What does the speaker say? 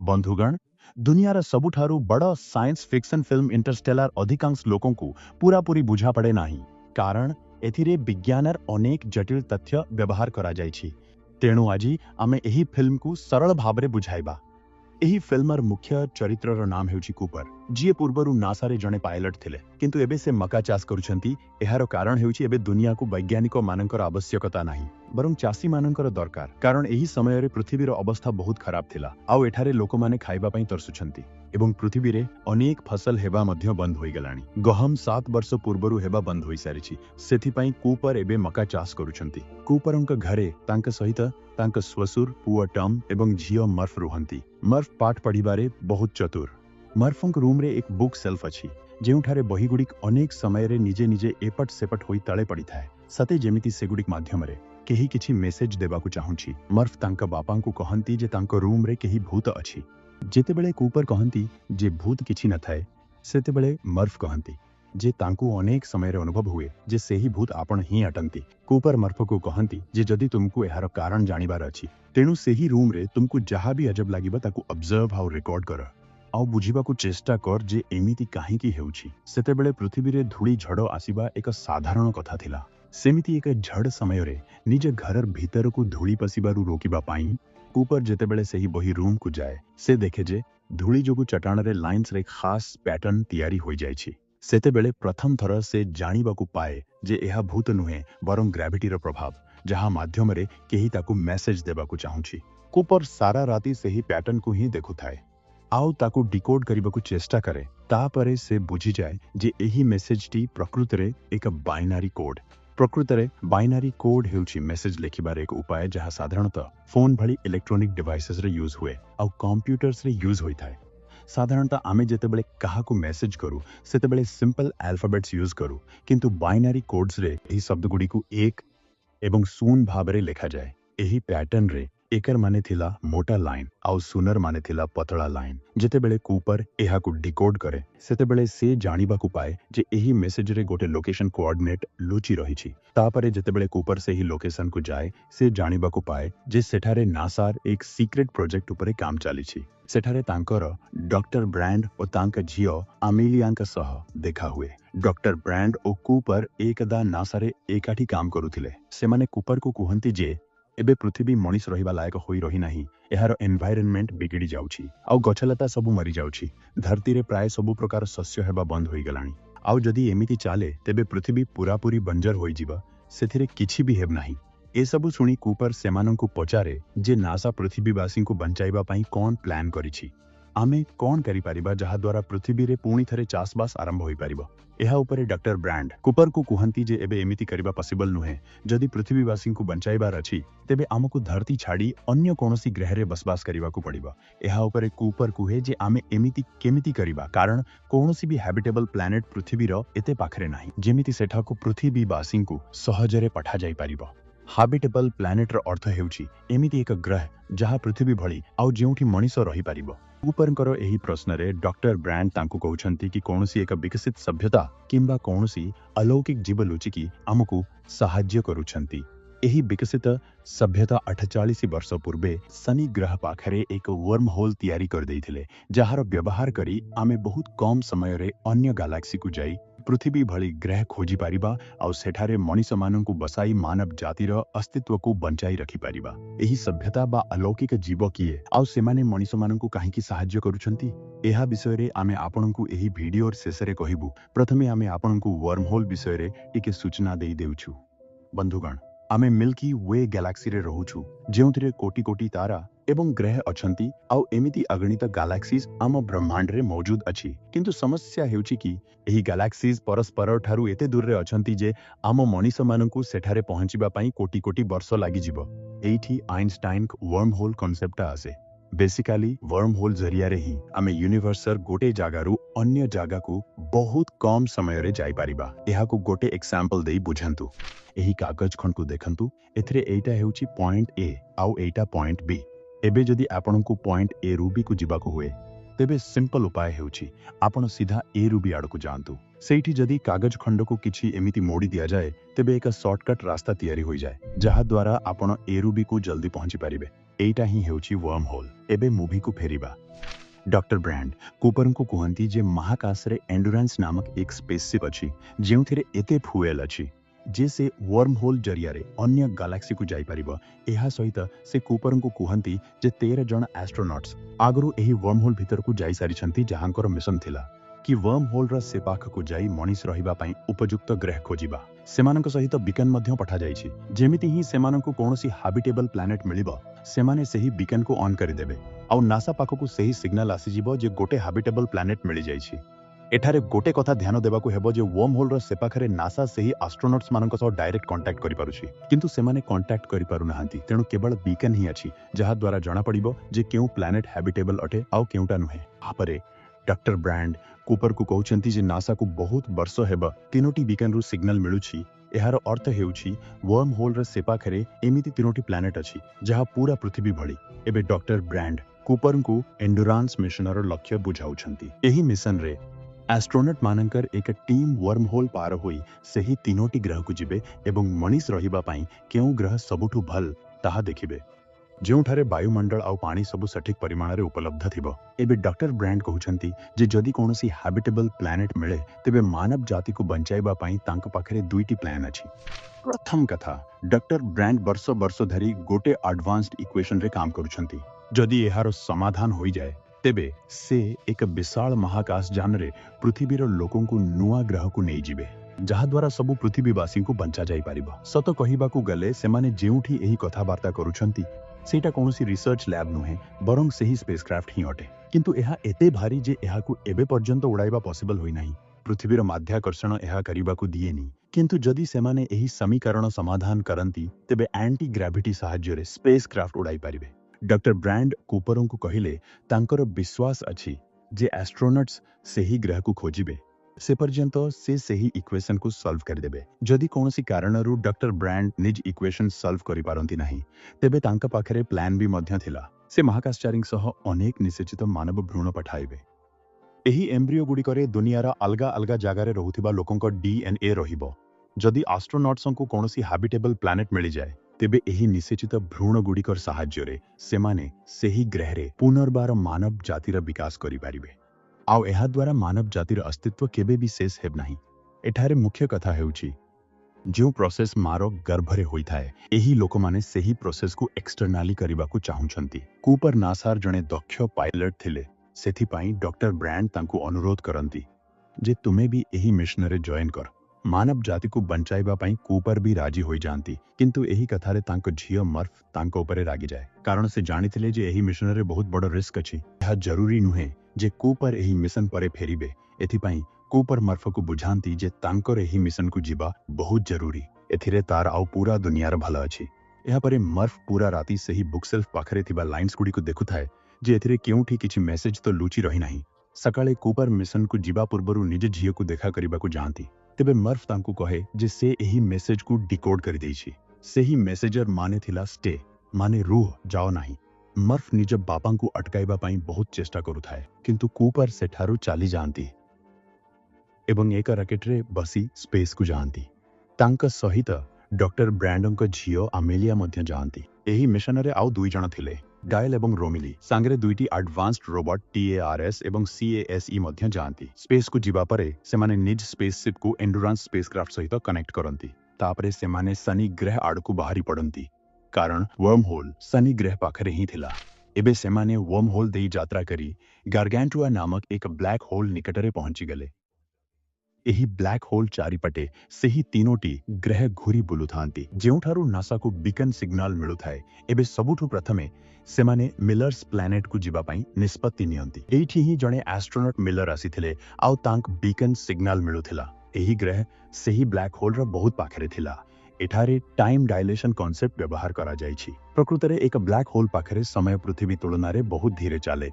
बंधुगण दुनियार सबुठारु बड़ साइंस फिक्शन फिल्म इंटरस्टेलर अधिकांश लोकों को पूरापूरी बुझा पड़े नाही कारण एथिरे विज्ञानर अनेक जटिल तथ्य व्यवहार करा जायछि। तेणु आज आमे एही फिल्म को सरल भाबरे बुझाइबा। एही फिल्मर मुख्य चरित्रर नाम हेउछि कूपर, जिए पूर्वरु नासारे जणे पायलट थिले किंतु एबे से मका चाष करुछंती। एहार कारण हेउछि एबे दुनिया को वैज्ञानिक मानकर आवश्यकता नाही बरं चासी मानकर दरकार कारण एही समय रे पृथ्वीर अवस्था बहुत खराब थिला आउ एठारे लोक माने खाइबा पई तरसुछंती एवं पृथ्वी रे अनेक फसल हेबा मध्य बंद होई गलानी। गहम 7 वर्ष पूर्वरु हेबा बंद होई सारिछि सेथि पई कूपर एबे मका चाष करुछंती। कूपरंक घरे तांक सहित तांक स्वसुर पुआ टम एवं झियो मर्फ रुहंती। मर्फ पाठ पढ़िबारे बहुत चतुर। मर्फंक रूम रे एक बुक सेल्फ अछि जेउठारे बहीगुड़िक अनेक समय रे निजे निजे एपट सेपट होई तळे पड़ी थाए सते जेमिति सेगुड़िक माध्यम रे केही किछि मेसेज देबाकु चाहुछि। मर्फ तांक बापांकु कहंती जे तांक रूम रे केही भूत अछि। जेतेबेले कूपर कहंती जे भूत किछि न थाए सेतेबेले मर्फ कहंती जे तांकु अनेक समय रे अनुभव हुए जे सेही भूत आपण ही अटंती। कूपर मर्फ को कहंती जे जदि तुमको एहार कारण जानिबार अछि तेणु सेही रूम रे तुमको जहा भी अजब लागिबा ताकु ऑब्जर्व हाउ रिकॉर्ड कर आउ बुझिबाकु चेष्टा कर जे एमिति काहीकि हेउछि। सेतेबेले पृथ्वी रे धूली झड़ आसीबा एक साधारण कथा थिला। सेमिति एक झड़ समय रे निज घरर भीतर को धूली पसिबारु रोकिबा पाई कूपर जेतेबेले सेही बही रूम को जाए से देखे जे धूली जोगु चटाण रे लाइन्स रे खास पैटर्न तैयारी होई जायछि। सेतेबेले प्रथम थर से जानिबाकु पाए जे एहा भूत नुहे बरं ग्रेविटीर प्रभाव जहा माध्यम रे केही ताकु मेसेज देबाकु चाहुछि। कूपर सारा राती सेही पैटर्न को ही देखुथाए आउ ताकु डिकोड करिबाकु चेष्टा करे। तापरे से बुझी जाए जे एही मेसेज टी प्रकृति रे एक बाइनरी कोड। प्रकृति रे बाइनरी कोड हेउछि मेसेज लेखिबार एक उपाय जहा साधारणतः फोन भली इलेक्ट्रॉनिक डिवाइसेस रे यूज हुए आउ कंप्यूटर्स रे यूज होई थाए। साधारणतः आमे जेतेबेले काहाकु मेसेज करू सेतेबेले सिंपल अल्फाबेट्स यूज करू किंतु बाइनरी कोड्स रे एही शब्द गुडी को एक एवं शून्य भाबरे लेखा जाए। एही पैटर्न रे एकर माने थिला मोटा लाइन आउ सुनर माने थिला पतला लाइन। जेतेबेले कूपर एहाकु डिकोड करे सेतेबेले से जानिबाकु पाए जे एही मेसेज रे गोटे लोकेशन कोऑर्डिनेट लुचि रहिछि। तापरे जेतेबेले कूपर सेही लोकेशन को जाए से जानिबाकु पाए जे सेठारे नासार एक सीक्रेट प्रोजेक्ट उपरे काम चालिछि। सेठारे तांकर डॉक्टर ब्रांड और तांक झियो आमिलियांक सह देखा हुए। डॉक्टर ब्रांड और कूपर एकदा नासारे एकाठी काम करुथिले। सेमाने कूपर को कुहंती जे एबे पृथ्वी मनीष रहिबा लायक होई रही नाही। एहार एनवायरनमेंट बिगिड़ी जाउछि आउ गछलता सबु मरी जाउछि। धरती रे प्राय सबु प्रकार शस्य हेबा बंद होई गलानी आउ जदि एमिति चाले तेबे पृथ्वी पूरापूरी बंजर होई जिबा सेथिरे किछि भी हेब नाही। ए सबु सुनी कूपर सेमानंकु पचारे जे नासा पृथ्वीवासी को बंचाइबा पई कोन प्लान करिछि। आमे कोन करि परिबा जहा द्वारा पृथ्वी रे पुणी थरे चासबास आरंभ होई परिबो। एहा उपरे डॉक्टर ब्रांड कूपर को कुहंती जे एबे एमिति करिबा पॉसिबल नुहे। जदि पृथ्वीवासी को बंचाइबार अछि तेबे आमको धरती छाड़ी अन्य कोनोसी ग्रह रे बसबास करिबाकु पड़िबो। एहा उपरे कूपर कुहे जे आमे एमिति केमिति करिबा कारण कोनोसी भी हैबिटेबल प्लैनेट पृथ्वी रो एते पाखरे नाही जेमिति सेठा को पृथ्वीवासी को सहजरे पठा जाई परिबो। हैबिटेबल प्लैनेट रो अर्थ हेउछि एमिति एक ग्रह जहा पृथ्वी भली आउ जेउठी मनीष रही परिबो। कूपरंकर एही प्रश्न रे डॉक्टर ब्रांड तांकु कहउछंती कि कोनोसी एक विकसित सभ्यता किंबा कोनोसी अलौकिक जीव लुचिकी आमको सहाय्य करुछंती। एही विकसित सभ्यता 48 वर्ष पूर्वे शनि ग्रह पाखरे एक वर्म होल तैयारी कर देइथिले जहार व्यवहार करी आमे बहुत कम समय रे अन्य गैलेक्सी को जाई पृथ्वी भली ग्रह खोजी पारिबा आउ सेठारे मनीष माननकु बसाई मानव जातिर अस्तित्व को बंचाई रखि पारिबा। एही सभ्यता बा अलौकिक जीव किए आउ सेमाने मनीष माननकु काहेकि सहाय्य करुछंती एहा विषय रे आमे आपनकु एही वीडियो शेष रे कहिबु। प्रथमे आमे आपनकु वर्म होल विषय रे टिके सूचना देई देउछु। बंधुगण आमे मिल्की वे गैलेक्सी रे रहुछु जेउथिरे कोटी कोटी तारा एवं ग्रह अछंती आउ एमिति अगणित गैलेक्सीज आम ब्रह्मांड रे मौजूद अछि किंतु समस्या हेउछि कि एही गैलेक्सीज परस्पर ठारू एते दूर रे अछंती जे आम मनीष माननकु सेठारे पहुंचिबा पई कोटी कोटी वर्ष लागि जिवो। एठी आइंस्टाइन वर्म होल कांसेप्ट आसे। बेसिकली वर्म होल जरिया रे ही आमे यूनिवर्सर गोटे जागारू अन्य जागा को बहुत कम समय रे जाई परिबा। एहा को गोटे एग्जांपल देई बुझंतु। एही कागज खंड को देखंतु एथरे एटा हेउछि पॉइंट ए आउ एटा पॉइंट बी। एबे जदि आपनकु पॉइंट ए रु बी को जिबाको हुए तेबे सिंपल उपाय हेउछि आपण सीधा ए रु बी आड़कु जांतु। सेठी जदि कागज खंड को किछि एमिति मोड़ी दिया जाए तेबे एक शॉर्टकट रास्ता तैयारी होई जाए जहा द्वारा आपण ए रु बी को जल्दी पहुंची परिबे। एटा ही हेउची वर्म होल। एबे मूवी को फेरिबा। डॉक्टर ब्रांड कूपर को कहती जे महाकाश रे एंडुरेंस नामक एक स्पेसशिप अच्छी जो एते फुएल अच्छी जे से वर्म होल जरिया रे अन्य गैलेक्सी को जाई परिबो। एहा सहित से कूपर को कहती जे 13 जन एस्ट्रोनॉट्स आगरू एही वर्म होल भीतर को जाई सारिछंती जहांकर मिशन थिला कि वर्म होल रा से पाख को जाई मनीष रहिबा पई उपयुक्त ग्रह खोजिबा। सेमानक सहित बीकन मध्य पठा जाइछि जेमिति ही सेमानक कोनोसी हैबिटेबल प्लैनेट मिलिबो सेमाने सेही बीकन को ऑन करि देबे आ नासा पाखकु सेही सिग्नल आसी जिवो जे गोटे हैबिटेबल प्लैनेट मिलि जाइछि। एठारे गोटे कथा ध्यान देबाकू हेबो जे वर्म होल रा से पाखरे नासा सेही एस्ट्रोनॉट्स मानक सह डायरेक्ट कांटेक्ट करि पारुछि किंतु सेमाने कांटेक्ट करि पारु नाहंती तेणु केवल बीकन ही अछि जहा द्वारा जणा पड़िबो जे केउ प्लैनेट हैबिटेबल अटे आ केउटा नुहे। आपरे डॉक्टर ब्रांड कूपर को कहउछंती जे नासा को बहुत वर्ष हेबा तीनोटी बीकन रु सिग्नल मिलुछि। एहार अर्थ हेउछि वर्म होल रा से पाखरे एमिति तीनोटी प्लैनेट अछि जहा पूरा पृथ्वी भଳି। एबे डॉक्टर ब्रांड कूपर को एंडुरेंस मिशनर लक्ष्य बुझाउछंती। एही मिशन रे एस्ट्रोनॉट मानकर एक टीम वर्म होल पार होई सेही तीनोटी ग्रह को जिबे एवं मनीष रहिबा पई केउ ग्रह सबुठु भल ताहा देखिबे जोठारे वायुमंडल आ पानी सबु सठिक परिमाण रे उपलब्ध थिबो। एबे डॉक्टर ब्रांड कहउछंती जे जदि कोनोसी हैबिटेबल प्लैनेट मिले तेबे मानव जाति को बंचाइबा पई तांक पाखरे दुईटी प्लान अछि। प्रथम कथा डॉक्टर ब्रांड वर्ष धरी गोटे एडवांस्ड इक्वेशन रे काम करूछंती। जदि एहार समाधान होई जाए तेबे से एक विशाल महाकाश जान रे पृथ्वीर लोकों को नुआ ग्रह को नहीं जिबे जहा द्वारा सबु पृथ्वीवासी को बंचा जाई पारिबो। सत कहिबाकू गले सेमाने जेउठी एही कथाबार्ता करूछंती सेटा कोनोसी रिसर्च लैब नुहे बरং सेही स्पेसक्राफ्ट ही अटे किंतु एहा एते भारी जे एहाकू एबे पर्यंत उड़ाइबा पॉसिबल होई नाही। पृथ्वीर माध्याकर्षण एहा करिबाकू दिएनी किंतु जदि सेमाने एही समीकरण समाधान करंती तेबे एंटी ग्रेविटी सहाय्य रे स्पेसक्राफ्ट उड़ाई पारिबे। डॉक्टर ब्रांड कूपर को कहिले तांकर विश्वास अछि जे एस्ट्रोनॉट्स सेही ग्रह को खोजिबे से पर्यंत से सेही इक्वेशन को सॉल्व कर देबे। जदि कोनोसी कारणरू डॉक्टर ब्रांड निज इक्वेशन सॉल्व करि पारंती नाही तेबे तांका पाखरे प्लान भी मध्य थिला से महाकाशचारी सह अनेक निश्चित मानव भ्रूण पठाइबे। एही एम्ब्रियो गुडी करे दुनियार अलगा अलगा जगह रे रहुथिबा लोकंक डीएनए रहिबो। जदि एस्ट्रोनॉट्स को कोनोसी हैबिटेबल प्लैनेट मिलि जाए तेबे एही निश्चित भ्रूण गुडिकर सहाय्य रे सेमाने सेही ग्रह रे पुनर्बार मानव जातिर विकास करि पारिबे आउ एहा द्वारा मानव जातिर अस्तित्व केबे भी शेष हेब नाही। एठारे मुख्य कथा हेउची जो प्रोसेस मारो गर्भरे होई थाए एही लोक माने सेही प्रोसेस को एक्सटर्नाली करिबाकू चाहुछंती। कूपर नासार जणे दक्ष पायलट थिले सेथि पई डॉक्टर ब्रांड तांकू अनुरोध करंती जे तुमे भी एही मिशन रे जॉइन कर। मानव जाति को बंचाइबा पई कूपर भी राजी होई जानती किंतु एही कथारे तांक झियो मर्फ तांक उपरे रागी जाए कारण से जानिथिले जे एही मिशन रे बहुत बड़ रिस्क अछि। यह जरूरी नुहे जे कूपर एही मिशन परे फेरिबे एथि पई कूपर मर्फ को बुझांती जे तांकर एही मिशन को जिबा बहुत जरूरी एथिरे तार आउ पूरा दुनियार भला अछि। एहा परे मर्फ पूरा राती सेही बुक सेल्फ पाखरे थिबा लाइन्स गुडी को देखुथाए जे एथिरे केउठी किछि मेसेज तो लुचि रही नाही। सकाळे कूपर मिशन को जिबा पूर्वरु निज झियो को देखा करिबाकू जानती तेबे मर्फ तांकू कहे जे से एही मेसेज को डिकोड करि देइछि। सेही मेसेजर माने थिला स्टे माने रूह जाओ नाही। मर्फ निज बापा को अटकाइबा पई बहुत चेष्टा करुथाए किंतु कूपर सेठारु चाली जानती एवं एक रॉकेट रे बसी स्पेस को जानती। तांक सहित डॉक्टर ब्रांडंक झियो आमेलिया मध्य जानती। एही मिशन रे आउ दुई जण थिले डायल एवं रोमिली सांगरे दुईटी एडवांस्ड रोबोट टीएआरएस एवं सीएएसई मध्य जानती। स्पेस को जिबा परे सेमाने निज स्पेसशिप को एंडुरेंस स्पेसक्राफ्ट सहित कनेक्ट करंती। तापरे सेमाने शनि ग्रह आड़कू बाहरी पड़ंती कारण वर्म होल शनि ग्रह पाखरे ही थिला। एबे सेमाने वर्म होल देई यात्रा करी गार्गेंटुआ नामक एक ब्लैक होल निकटरे पहुंची गले। एही ब्लैक होल चारिपटे सेही तीनोटी ग्रह घूरी बुलुथांती जेउठारु नासा को बीकन सिग्नल मिलुथाए। एबे सबुठु प्रथमे सेमाने मिलर्स प्लैनेट को जिबा पई निष्पत्ति नियंती। एठी ही जणे एस्ट्रोनॉट मिलर आसीथिले आउ तांक बीकन सिग्नल मिलुथिला। एही ग्रह सेही ब्लैक होल रा बहुत पाखरे थिला। एठारे टाइम डायलेशन कॉन्सेप्ट व्यवहार करा जाइछि। प्रकृतरे एक ब्लैक होल पाखरे समय पृथ्वी तुलना रे बहुत धीरे चाले